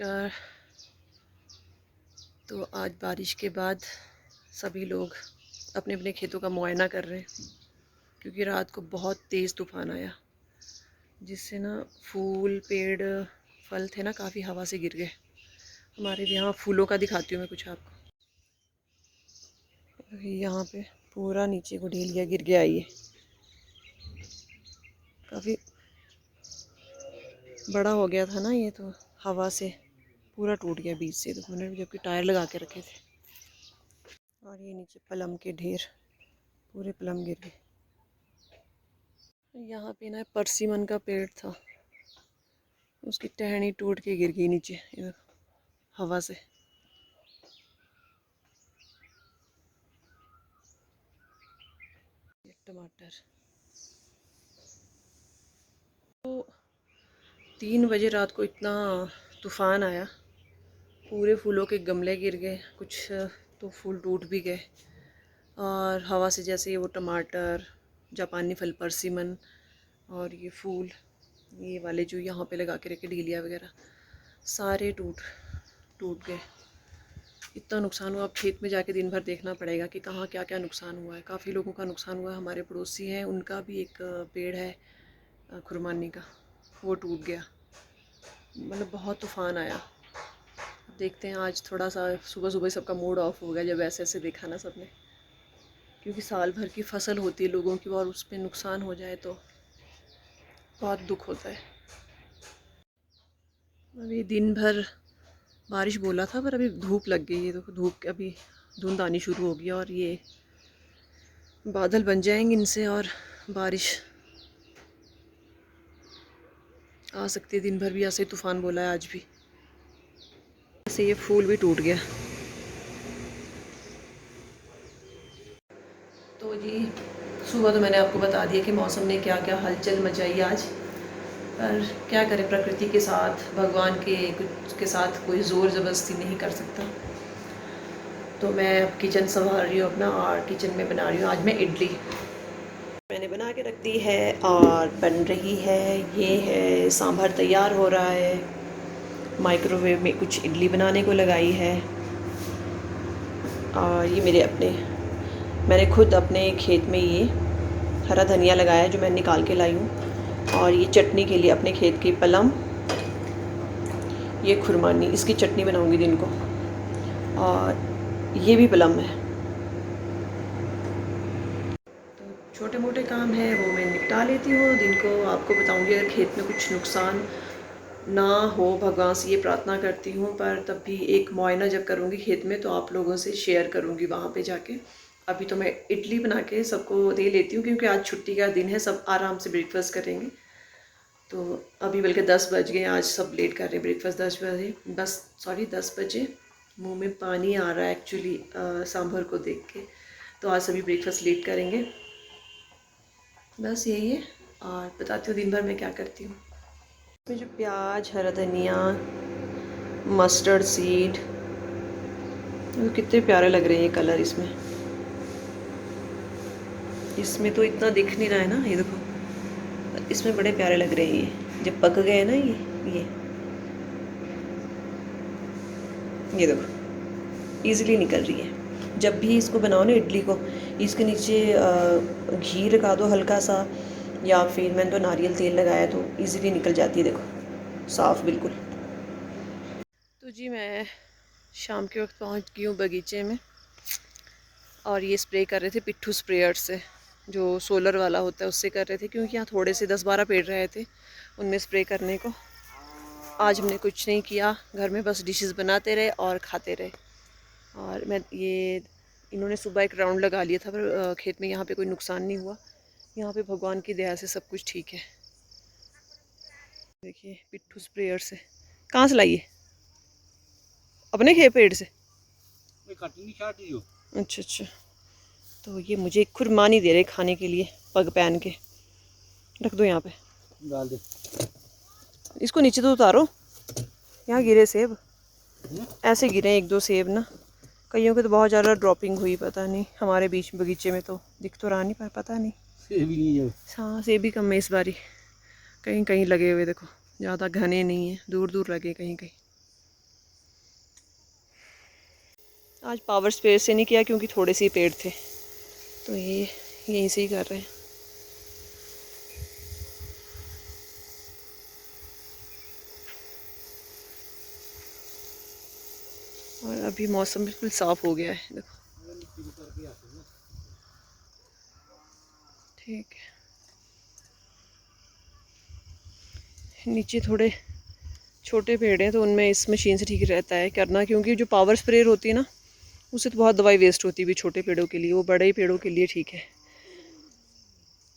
नमस्कार। तो आज बारिश के बाद सभी लोग अपने अपने खेतों का मुआयना कर रहे हैं, क्योंकि रात को बहुत तेज़ तूफ़ान आया, जिससे ना फूल पेड़ फल थे ना काफ़ी हवा से गिर गए। हमारे भी यहाँ फूलों का दिखाती हूँ मैं कुछ आपको। यहाँ पे पूरा नीचे को ढेलिया गिर गया, ये काफ़ी बड़ा हो गया था ना, ये तो हवा से पूरा टूट गया बीच से। तो मैंने जबकि टायर लगा के रखे थे। और ये नीचे प्लम के ढेर, पूरे प्लम गिर गए। यहाँ पे ना परसिमन का पेड़ था, उसकी टहनी टूट के गिर गई नीचे इधर हवा से। टमाटर तो 3 बजे रात को इतना तूफ़ान आया, पूरे फूलों के गमले गिर गए, कुछ तो फूल टूट भी गए। और हवा से जैसे ये वो टमाटर, जापानी फल परसिमन और ये फूल, ये वाले जो यहाँ पे लगा के रखे ढीलिया वगैरह, सारे टूट गए। इतना नुकसान हुआ। अब खेत में जाके दिन भर देखना पड़ेगा कि कहाँ क्या क्या नुकसान हुआ है। काफ़ी लोगों का नुकसान हुआ है। हमारे पड़ोसी हैं, उनका भी एक पेड़ है खुरमानी का, वो टूट गया। मतलब बहुत तूफ़ान आया। देखते हैं, आज थोड़ा सा सुबह सुबह सबका मूड ऑफ हो गया जब ऐसे ऐसे देखा ना सबने, क्योंकि साल भर की फसल होती है लोगों की और उस पर नुकसान हो जाए तो बहुत दुख होता है। अभी दिन भर बारिश बोला था, पर अभी धूप लग गई है। तो धूप, अभी धुंध आनी शुरू होगी और ये बादल बन जाएंगे इनसे और बारिश आ सकती है। दिन भर भी ऐसे तूफ़ान बोला है आज भी। ऐसे ये फूल भी टूट गया। तो जी सुबह तो मैंने आपको बता दिया कि मौसम ने क्या क्या हलचल मचाई आज। पर क्या करें, प्रकृति के साथ, भगवान के साथ कोई ज़ोर ज़बरदस्ती नहीं कर सकता। तो मैं अब किचन संभाल रही हूँ अपना, और किचन में बना रही हूँ आज मैं इडली। मैंने बना के रख दी है और बन रही है। ये है सांभर तैयार हो रहा है। माइक्रोवेव में कुछ इडली बनाने को लगाई है। और ये मैंने खुद अपने खेत में ये हरा धनिया लगाया है, जो मैं निकाल के लाई हूँ। और ये चटनी के लिए अपने खेत की प्लम, ये खुरमानी, इसकी चटनी बनाऊँगी दिन को। और ये भी प्लम है। तो छोटे मोटे काम हैं वो मैं निपटा लेती हूँ दिन को। आपको बताऊँगी अगर खेत में कुछ नुकसान ना हो, भगवान से ये प्रार्थना करती हूँ। पर तब भी एक मुआयना जब करूँगी खेत में तो आप लोगों से शेयर करूँगी वहाँ पे जाके। अभी तो मैं इडली बना के सबको दे लेती हूँ, क्योंकि आज छुट्टी का दिन है, सब आराम से ब्रेकफास्ट करेंगे। तो अभी बल्कि 10 बज गए, आज सब लेट कर रहे हैं ब्रेकफास्ट। 10 बजे। मुंह में पानी आ रहा है एक्चुअली सांभर को देख के। तो आज सभी ब्रेकफास्ट लेट करेंगे। बस यही है। और बताती हूँ दिन भर में क्या करती हूँ। इसमें जो प्याज, हरा धनिया, मस्टर्ड सीड, तो कितने प्यारे लग रहे हैं ये कलर इसमें तो इतना दिख नहीं रहा है ना, ये देखो, इसमें बड़े प्यारे लग रहे हैं ये जब पक गए ना। ये देखो इजीली निकल रही है। जब भी इसको बनाओ ना इडली को, इसके नीचे घी लगा दो हल्का सा, या फिर मैंने तो नारियल तेल लगाया तो इजीली निकल जाती है। देखो साफ़ बिल्कुल। तो जी मैं शाम के वक्त पहुंच गई हूँ बगीचे में, और ये स्प्रे कर रहे थे पिट्ठू स्प्रेयर से, जो सोलर वाला होता है उससे कर रहे थे, क्योंकि यहाँ थोड़े से 10-12 पेड़ रहे थे उनमें स्प्रे करने को। आज हमने कुछ नहीं किया घर में, बस डिशेस बनाते रहे और खाते रहे। और इन्होंने सुबह एक राउंड लगा लिया था, पर खेत में यहाँ पे कोई नुकसान नहीं हुआ। यहाँ पे भगवान की दया से सब कुछ ठीक है। देखिए पिट्ठू स्प्रेयर से। कहाँ से लाइए? अपने खेत पेड़ से? अच्छा अच्छा। तो ये मुझे खुरमानी दे रहे खाने के लिए, पग पहन के। रख दो यहाँ पे, डाल दे। इसको नीचे तो उतारो। यहाँ गिरे सेब, ऐसे गिरे 1-2 सेब ना। कईयों के तो बहुत ज़्यादा ड्रॉपिंग हुई, पता नहीं। हमारे बीच बगीचे में तो दिख तो रहा नहीं, पर पता नहीं। सेब ही नहीं है। हाँ सेब भी कम है इस बारी। कहीं कहीं लगे हुए देखो, ज़्यादा घने नहीं है, दूर दूर लगे कहीं कहीं। आज पावर स्प्रे से नहीं किया क्योंकि थोड़े से ही पेड़ थे, तो ये यहीं से ही कर रहे हैं। और अभी मौसम बिल्कुल साफ़ हो गया है, देखो। ठीक है, नीचे थोड़े छोटे पेड़ हैं तो उनमें इस मशीन से ठीक रहता है करना, क्योंकि जो पावर स्प्रेयर होती है ना, उससे तो बहुत दवाई वेस्ट होती है भी छोटे पेड़ों के लिए, वो बड़े पेड़ों के लिए ठीक है।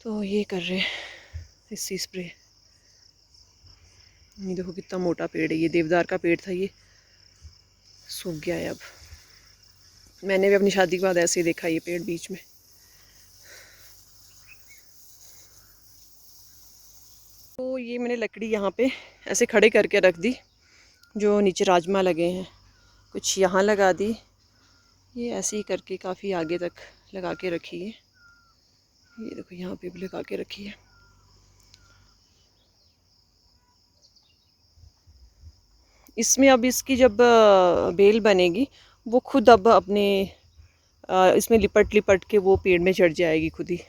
तो ये कर रहे हैं इससे स्प्रे। ये देखो कितना मोटा पेड़ है, ये देवदार का पेड़ था, ये सूख गया है अब। मैंने भी अपनी शादी के बाद ऐसे ही देखा ये पेड़ बीच में। तो ये मैंने लकड़ी यहाँ पे ऐसे खड़े करके रख दी, जो नीचे राजमा लगे हैं कुछ यहाँ लगा दी, ये ऐसे ही करके काफ़ी आगे तक लगा के रखी है। ये देखो यहाँ पे भी लगा के रखी है। इसमें अब इसकी जब बेल बनेगी वो खुद अब अपने इसमें लिपट लिपट के वो पेड़ में चढ़ जाएगी खुद ही।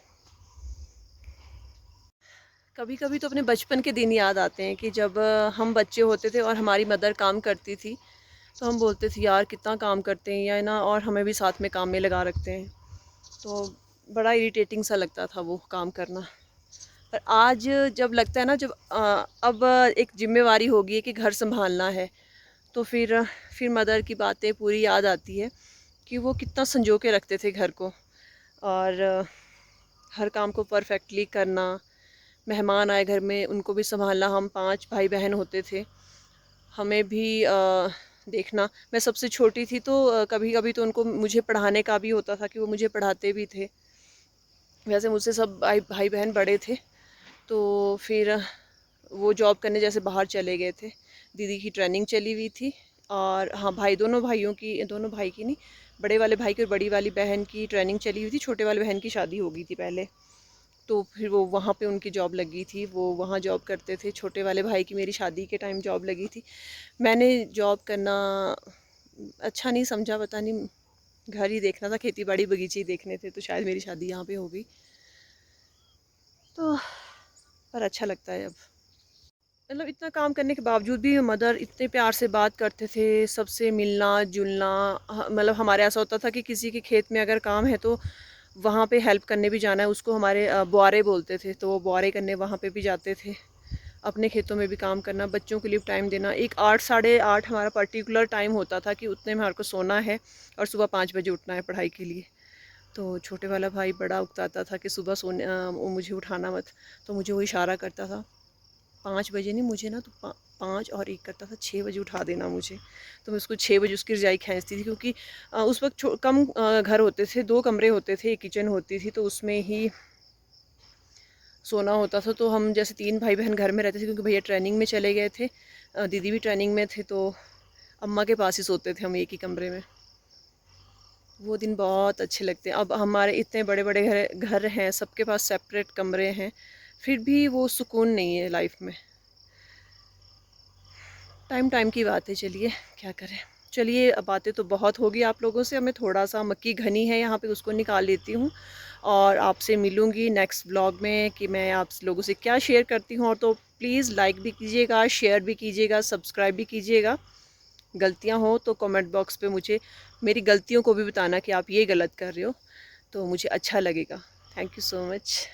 कभी कभी तो अपने बचपन के दिन याद आते हैं कि जब हम बच्चे होते थे और हमारी मदर काम करती थी, तो हम बोलते थे यार कितना काम करते हैं या ना, और हमें भी साथ में काम में लगा रखते हैं। तो बड़ा इरिटेटिंग सा लगता था वो काम करना। पर आज जब लगता है ना, जब अब एक जिम्मेवारी होगी कि घर संभालना है, तो फिर मदर की बातें पूरी याद आती है कि वो कितना संजो के रखते थे घर को, और हर काम को परफेक्टली करना। मेहमान आए घर में उनको भी संभालना। हम 5 भाई बहन होते थे, हमें भी देखना। मैं सबसे छोटी थी तो कभी कभी तो उनको मुझे पढ़ाने का भी होता था कि वो मुझे पढ़ाते भी थे। वैसे मुझसे सब भाई बहन बड़े थे, तो फिर वो जॉब करने जैसे बाहर चले गए थे। दीदी की ट्रेनिंग चली हुई थी, और हाँ भाई, दोनों भाई की नहीं, बड़े वाले भाई की और बड़ी वाली बहन की ट्रेनिंग चली हुई थी। छोटे वाले बहन की शादी हो गई थी पहले, तो फिर वो वहाँ पे उनकी जॉब लगी थी, वो वहाँ जॉब करते थे। छोटे वाले भाई की मेरी शादी के टाइम जॉब लगी थी। मैंने जॉब करना अच्छा नहीं समझा, पता नहीं, घर ही देखना था, खेती बाड़ी बगीचे ही देखने थे, तो शायद मेरी शादी यहाँ पे हो गई। तो पर अच्छा लगता है अब, मतलब इतना काम करने के बावजूद भी मदर इतने प्यार से बात करते थे, सबसे मिलना जुलना। मतलब हमारे ऐसा होता था कि किसी के खेत में अगर काम है तो वहाँ पे हेल्प करने भी जाना है। उसको हमारे बुआरे बोलते थे, तो वो बुआरे करने वहाँ पे भी जाते थे। अपने खेतों में भी काम करना, बच्चों के लिए टाइम देना। एक 8 साढ़े 8 हमारा पर्टिकुलर टाइम होता था कि उतने में हमारे को सोना है और सुबह 5 बजे उठना है पढ़ाई के लिए। तो छोटे वाला भाई बड़ा उकताता था कि सुबह सोने वो मुझे उठाना मत, तो मुझे वो इशारा करता था 5 बजे नहीं, मुझे ना तो 5 और 1 करता था, 6 बजे उठा देना मुझे। तो मैं उसको 6 बजे उसकी रजाई खींचती थी, क्योंकि उस वक्त कम घर होते थे, 2 कमरे होते थे, एक किचन होती थी, तो उसमें ही सोना होता था। तो हम जैसे 3 भाई बहन घर में रहते थे, क्योंकि भैया ट्रेनिंग में चले गए थे, दीदी भी ट्रेनिंग में थे, तो अम्मा के पास ही सोते थे हम एक ही कमरे में। वो दिन बहुत अच्छे लगते हैं। अब हमारे इतने बड़े बड़े घर हैं, सबके पास सेपरेट कमरे हैं, फिर भी वो सुकून नहीं है लाइफ में। टाइम टाइम की बात है, चलिए क्या करें। चलिए, अब बातें तो बहुत होगी आप लोगों से। हमें थोड़ा सा मक्की घनी है यहाँ पे, उसको निकाल लेती हूँ, और आपसे मिलूँगी नेक्स्ट ब्लॉग में कि मैं आप लोगों से क्या शेयर करती हूँ। और तो प्लीज़ लाइक भी कीजिएगा, शेयर भी कीजिएगा, सब्सक्राइब भी कीजिएगा। गलतियाँ हो तो कमेंट बॉक्स पे मुझे मेरी गलतियों को भी बताना कि आप ये गलत कर रहे हो, तो मुझे अच्छा लगेगा। Thank you so much.